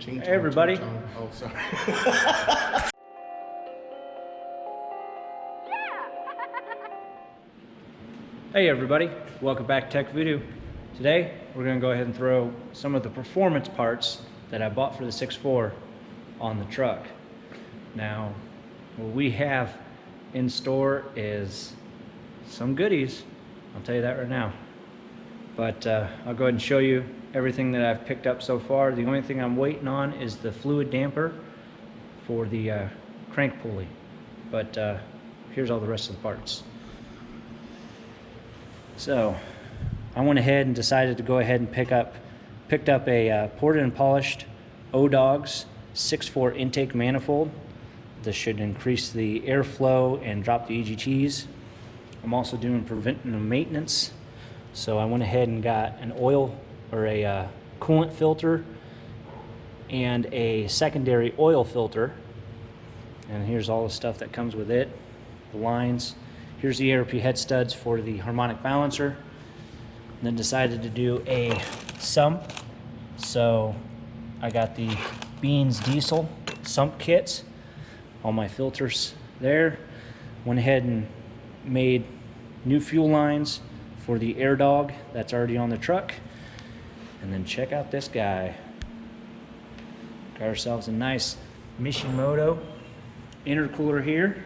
Hey everybody. Oh, sorry. Hey everybody, welcome back to Tech Voodoo. Today we're going to go ahead and throw some of the performance parts that I bought for the 6.4 on the truck. Now, what we have in store is some goodies, I'll tell you that right now. But I'll go ahead and show you everything that I've picked up so far. The only thing I'm waiting on is the fluid damper for the crank pulley. But here's all the rest of the parts. So I went ahead and decided to go ahead and picked up a ported and polished ODAWGS S3R6.4 intake manifold. This should increase the airflow and drop the EGTs. I'm also doing preventative maintenance. So I went ahead and got an oil or a coolant filter and a secondary oil filter. And here's all the stuff that comes with it, the lines. Here's the ARP head studs for the harmonic balancer. And then decided to do a sump. So I got the Beans diesel sump kits, all my filters there. Went ahead and made new fuel lines for the air dog that's already on the truck. And then check out this guy. Got ourselves a nice Mishimoto intercooler here.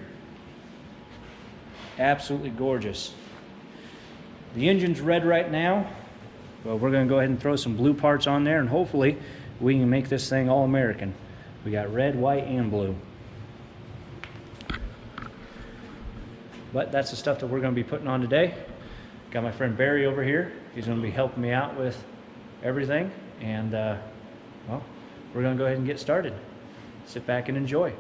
Absolutely gorgeous. The engine's red right now, but we're gonna go ahead and throw some blue parts on there and hopefully we can make this thing all American. We got red, white, and blue. But that's the stuff that we're gonna be putting on today. Got my friend Barry over here. He's gonna be helping me out with everything. And well, we're gonna go ahead and get started. Sit back and enjoy.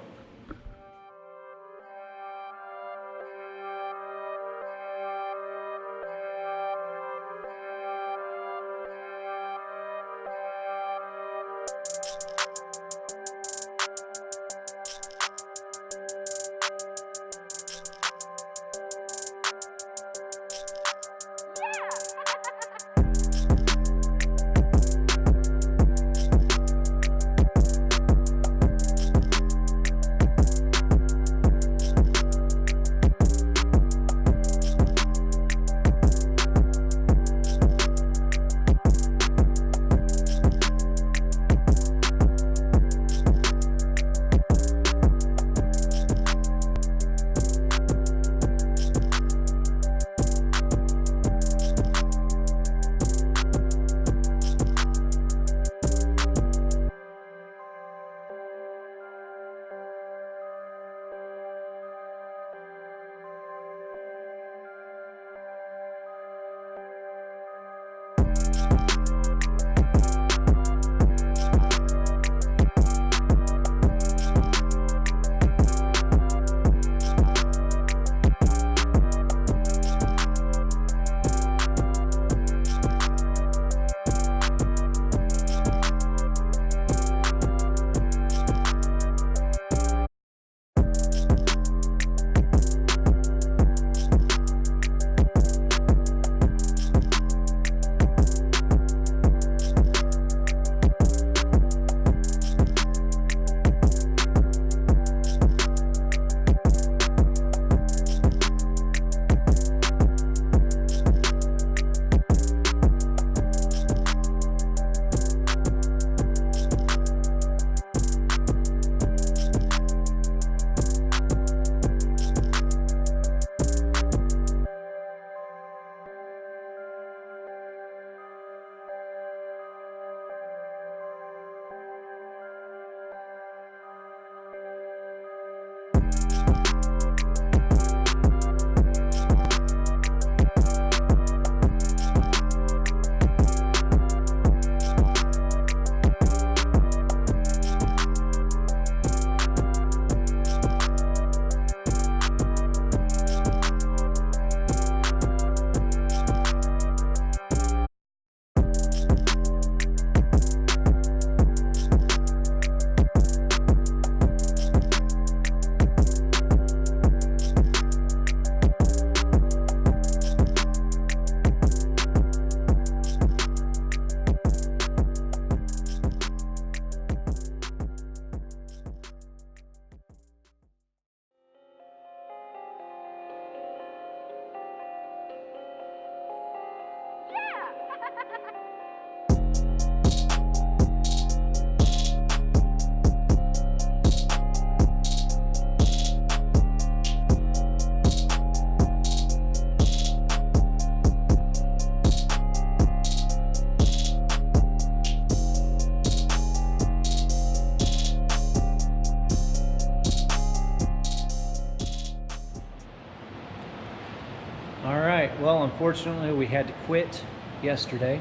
right, well, unfortunately we had to quit yesterday,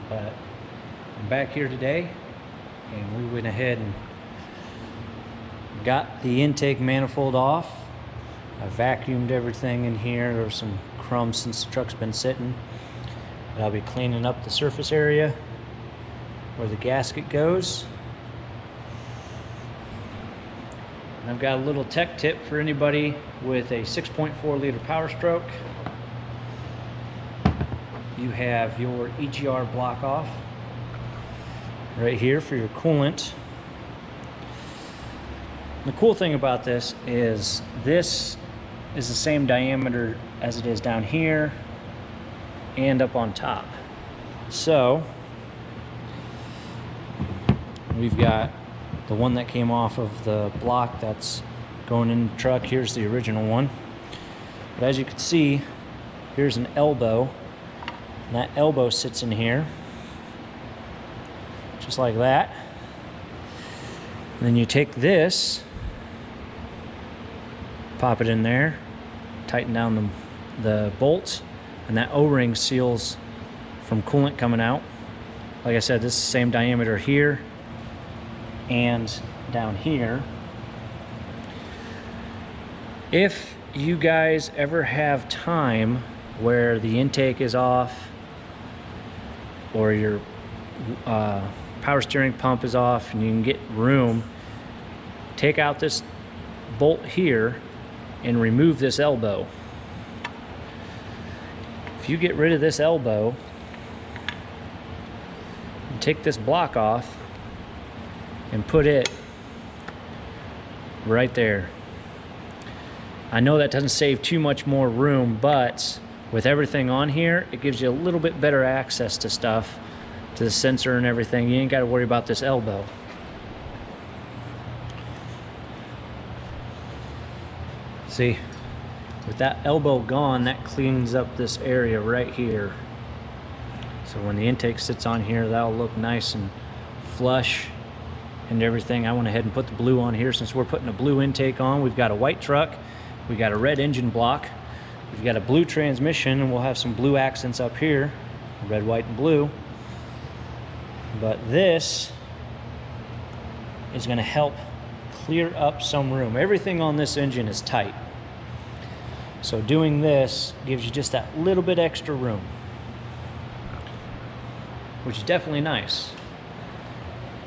but I'm back here today, and we went ahead and got the intake manifold off. I vacuumed everything in here. There was some crumbs since the truck's been sitting. But I'll be cleaning up the surface area where the gasket goes. And I've got a little tech tip for anybody with a 6.4 liter power stroke. You have your EGR block off right here for your coolant. The cool thing about this is the same diameter as it is down here and up on top. So we've got the one that came off of the block that's going in the truck. Here's the original one. But as you can see, here's an elbow, and that elbow sits in here just like that. And then you take this, pop it in there, tighten down the bolts, and that O-ring seals from coolant coming out. Like I said, this is the same diameter here and down here. If you guys ever have time where the intake is off or your power steering pump is off and you can get room, take out this bolt here and remove this elbow. If you get rid of this elbow and take this block off and put it right there. I know that doesn't save too much more room, but with everything on here, it gives you a little bit better access to stuff, to the sensor and everything. You ain't got to worry about this elbow. See, with that elbow gone, that cleans up this area right here. So when the intake sits on here, that'll look nice and flush and everything. I went ahead and put the blue on here since we're putting a blue intake on. We've got a white truck, we got a red engine block, we've got a blue transmission, and we'll have some blue accents up here, red, white, and blue. But this is going to help clear up some room. Everything on this engine is tight, so doing this gives you just that little bit extra room, which is definitely nice.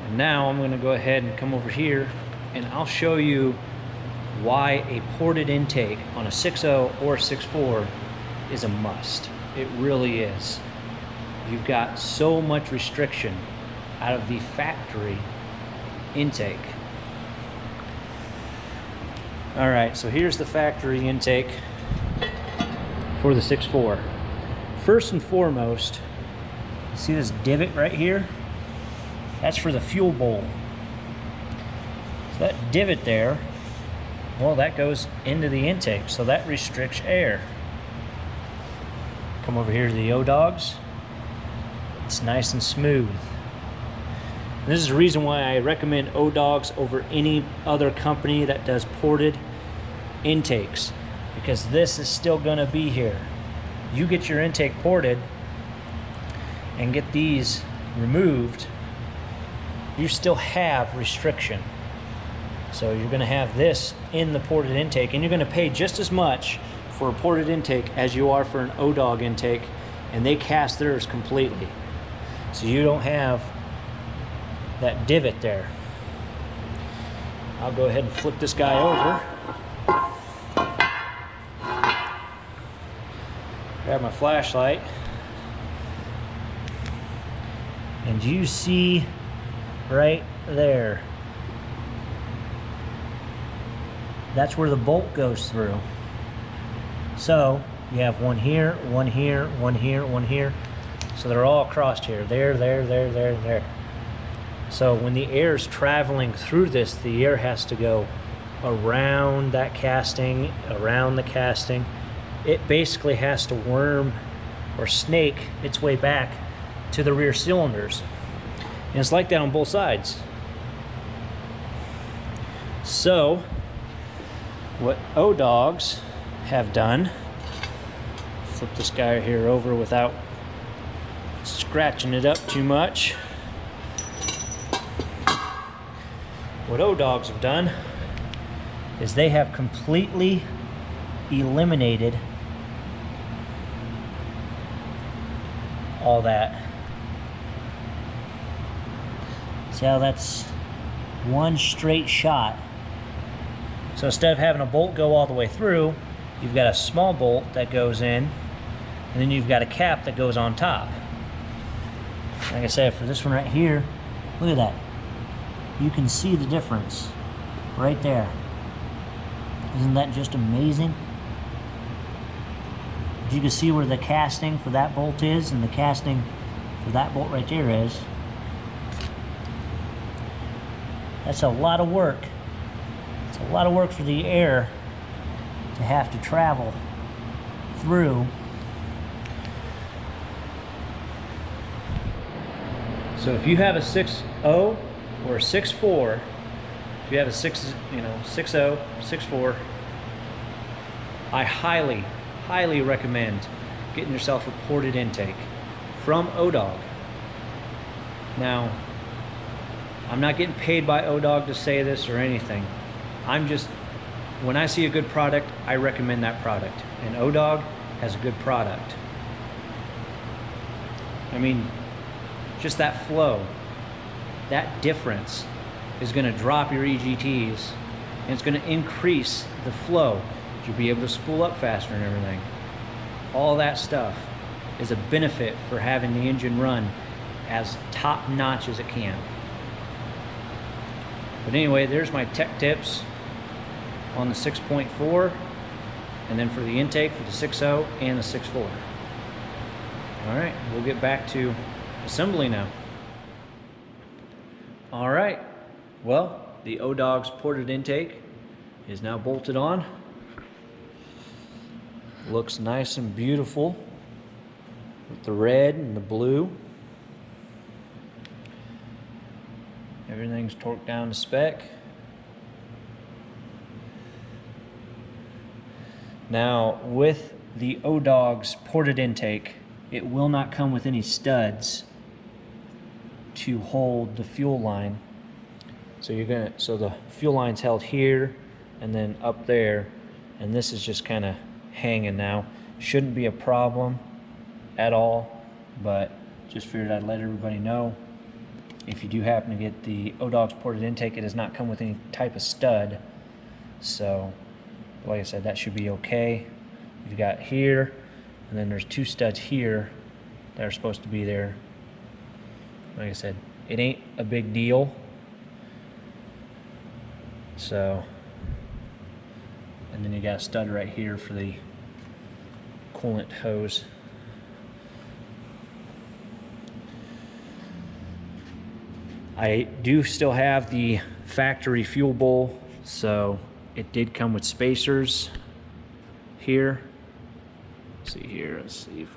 And now I'm going to go ahead and come over here and I'll show you why a ported intake on a 6.0 or 6.4 is a must. It really is. You've got so much restriction out of the factory intake. All right, so here's the factory intake for the 6.4. First and foremost, see this divot right here? That's for the fuel bowl. So that divot there, well, that goes into the intake, so that restricts air. Come over here to the ODAWGS. It's nice and smooth. And this is the reason why I recommend ODAWGS over any other company that does ported intakes, because this is still going to be here. You get your intake ported and get these removed, you still have restriction. So you're going to have this in the ported intake, and you're going to pay just as much for a ported intake as you are for an ODAWG intake, and they cast theirs completely. So you don't have that divot there. I'll go ahead and flip this guy over. Grab my flashlight. And you see right there, that's where the bolt goes through. So you have one here, one here, one here, one here. So they're all crossed here. There. So when the air is traveling through this, the air has to go around that casting, around the casting. It basically has to worm or snake its way back to the rear cylinders. And it's like that on both sides. So what ODAWGS have done flip this guy here over without scratching it up too much. What ODAWGS have done is they have completely eliminated all that. See how that's one straight shot? So instead of having a bolt go all the way through, you've got a small bolt that goes in, and then you've got a cap that goes on top. Like I said, for this one right here, look at that. You can see the difference right there. Isn't that just amazing? You can see where the casting for that bolt is and the casting for that bolt right there is. That's a lot of work. It's a lot of work for the air to have to travel through. So if you have a 6.0 or a 6.4, if you have a 6.0, 6.4, I highly recommend getting yourself a ported intake from ODAWG. Now, I'm not getting paid by ODAWG to say this or anything. I'm just, when I see a good product, I recommend that product. And ODAWG has a good product. I mean, just that flow, that difference is going to drop your EGTs, and it's going to increase the flow. You'll be able to spool up faster and everything. All that stuff is a benefit for having the engine run as top notch as it can. But anyway, there's my tech tips on the 6.4, and then for the intake for the 6.0 and the 6.4. All right, we'll get back to assembly now. All right, well, the ODAWGS ported intake is now bolted on. Looks nice and beautiful with the red and the blue. Everything's torqued down to spec. Now, with the ODAWGS ported intake, it will not come with any studs to hold the fuel line. So the fuel line's held here and then up there, and this is just kind of hanging now. Shouldn't be a problem at all, but just figured I'd let everybody know. If you do happen to get the ODAWGS ported intake, it does not come with any type of stud. So, like I said, that should be okay. You've got here, and then there's two studs here that are supposed to be there. Like I said, it ain't a big deal. So, and then you got a stud right here for the coolant hose. I do still have the factory fuel bowl, so it did come with spacers here. Let's see here, let's see if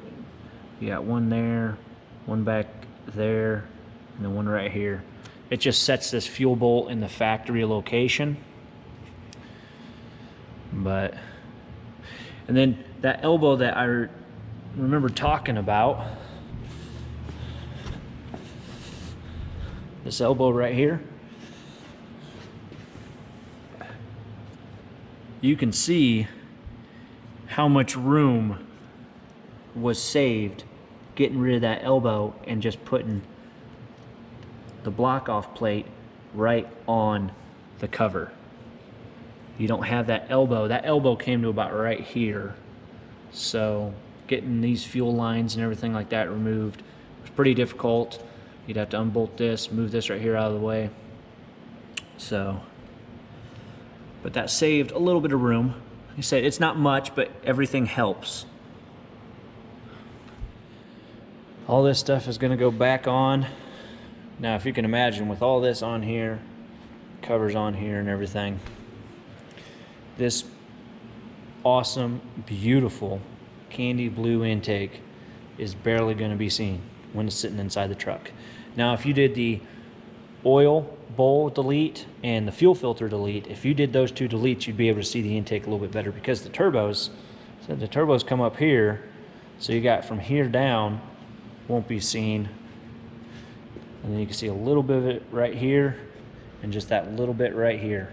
we got one there, one back there, and then one right here. It just sets this fuel bowl in the factory location. But, and then that elbow that I remember talking about, this elbow right here, you can see how much room was saved getting rid of that elbow and just putting the block off plate right on the cover. You don't have that elbow. That elbow came to about right here. So getting these fuel lines and everything like that removed was pretty difficult. You'd have to unbolt this, move this right here out of the way. So, but that saved a little bit of room. Like I said, it's not much, but everything helps. All this stuff is going to go back on. Now, if you can imagine, with all this on here, covers on here and everything, this awesome, beautiful candy blue intake is barely going to be seen when it's sitting inside the truck. Now, if you did the oil bowl delete and the fuel filter delete, if you did those two deletes, you'd be able to see the intake a little bit better, because the turbos come up here So you got from here down, won't be seen. And then you can see a little bit of it right here and just that little bit right here.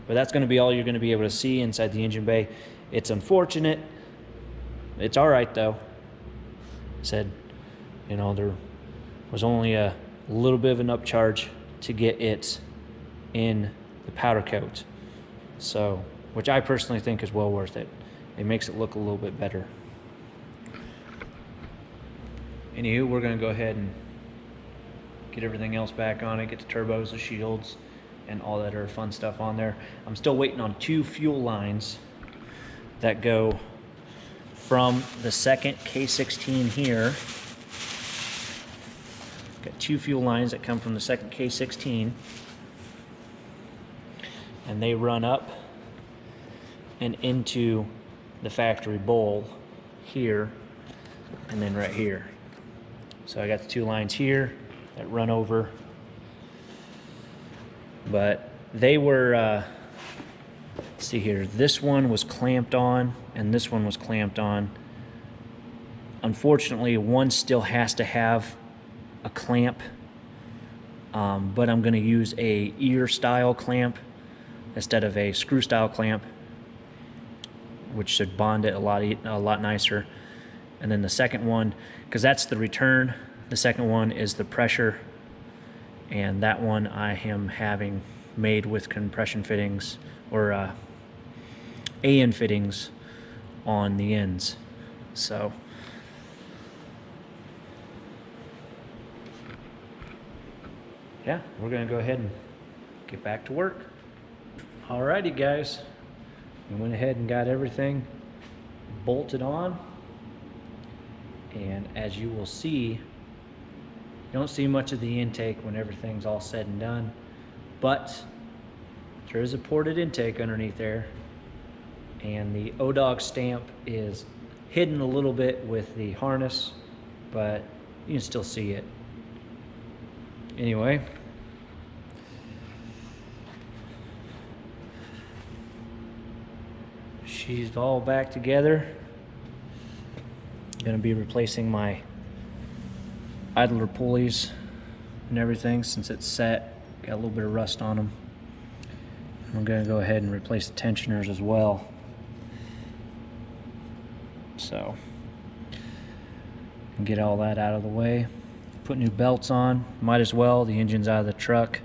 But that's going to be all you're going to be able to see inside the engine bay. It's unfortunate. It's all right though. Said, you know, there was only a little bit of an upcharge to get it in the powder coat. So, which I personally think is well worth it. It makes it look a little bit better. Anywho, we're going to go ahead and get everything else back on it, get the turbos, the shields, and all that other fun stuff on there. I'm still waiting on 2 fuel lines that go from the second K16 here. Got 2 fuel lines that come from the second K16, and they run up and into the factory bowl here and then right here. So I got the 2 lines here that run over, but they were let's see here, this one was clamped on and this one was clamped on. Unfortunately, one still has to have a clamp, but I'm going to use a ear style clamp instead of a screw style clamp, which should bond it a lot nicer. And then the second one, because that's the return, the second one is the pressure, and that one I am having made with compression fittings or AN fittings on the ends. So yeah, we're gonna go ahead and get back to work. Alrighty guys, we went ahead and got everything bolted on, and as you will see, you don't see much of the intake when everything's all said and done, but there is a ported intake underneath there, and the ODAWGS stamp is hidden a little bit with the harness, but you can still see it. Anyway, she's all back together. Gonna be replacing my idler pulleys and everything since it's set. Got a little bit of rust on them. I'm gonna go ahead and replace the tensioners as well. So, get all that out of the way. Put new belts on, might as well, the engine's out of the truck.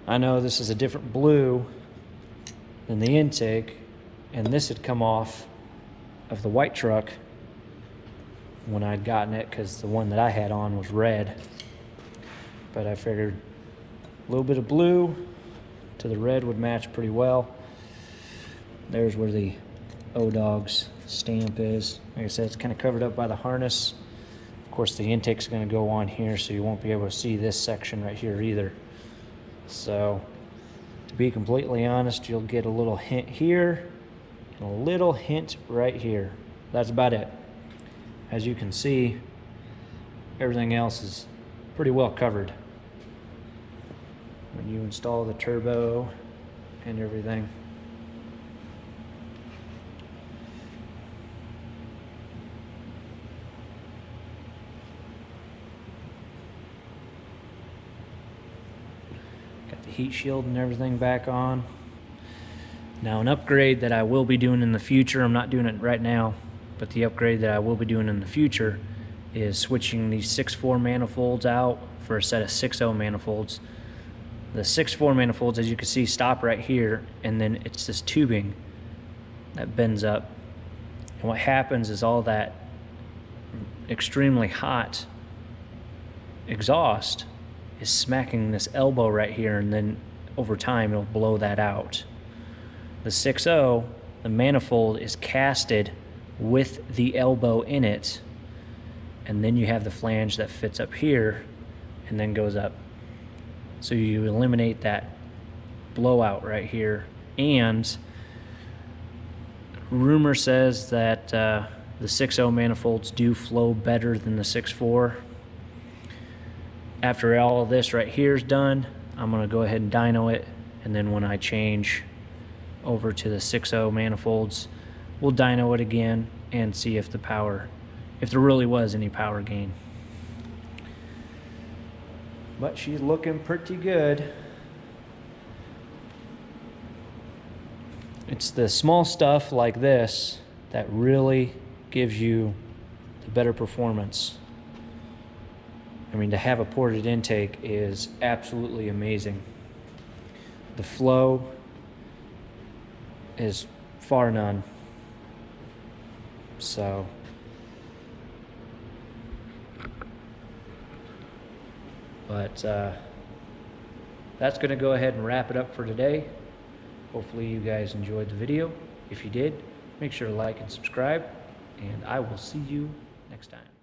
I know this is a different blue than the intake, and this had come off of the white truck when I'd gotten it, because the one that I had on was red. But I figured a little bit of blue to the red would match pretty well. There's where the ODAWGS stamp is. Like I said, it's kind of covered up by the harness. Of course, the intake's going to go on here, so you won't be able to see this section right here either. So, to be completely honest, you'll get a little hint here and a little hint right here. That's about it. As you can see, everything else is pretty well covered when you install the turbo and everything. Got the heat shield and everything back on. Now, an upgrade that I will be doing in the future, I'm not doing it right now, but the upgrade that I will be doing in the future is switching these 6.4 manifolds out for a set of 6.0 manifolds. The 6.4 manifolds, as you can see, stop right here, and then it's this tubing that bends up. And what happens is all that extremely hot exhaust is smacking this elbow right here, and then over time it'll blow that out. The 6.0, the manifold is casted with the elbow in it, and then you have the flange that fits up here and then goes up. So you eliminate that blowout right here. And rumor says that the 6.0 manifolds do flow better than the 6.4. After all of this right here is done, I'm going to go ahead and dyno it, and then when I change over to the 6.0 manifolds, we'll dyno it again, and see if if there really was any power gain. But she's looking pretty good. It's the small stuff like this that really gives you the better performance. I mean, to have a ported intake is absolutely amazing. The flow is far none. So but that's going to go ahead and wrap it up for today. Hopefully you guys enjoyed the video. If you did, make sure to like and subscribe, and I will see you next time.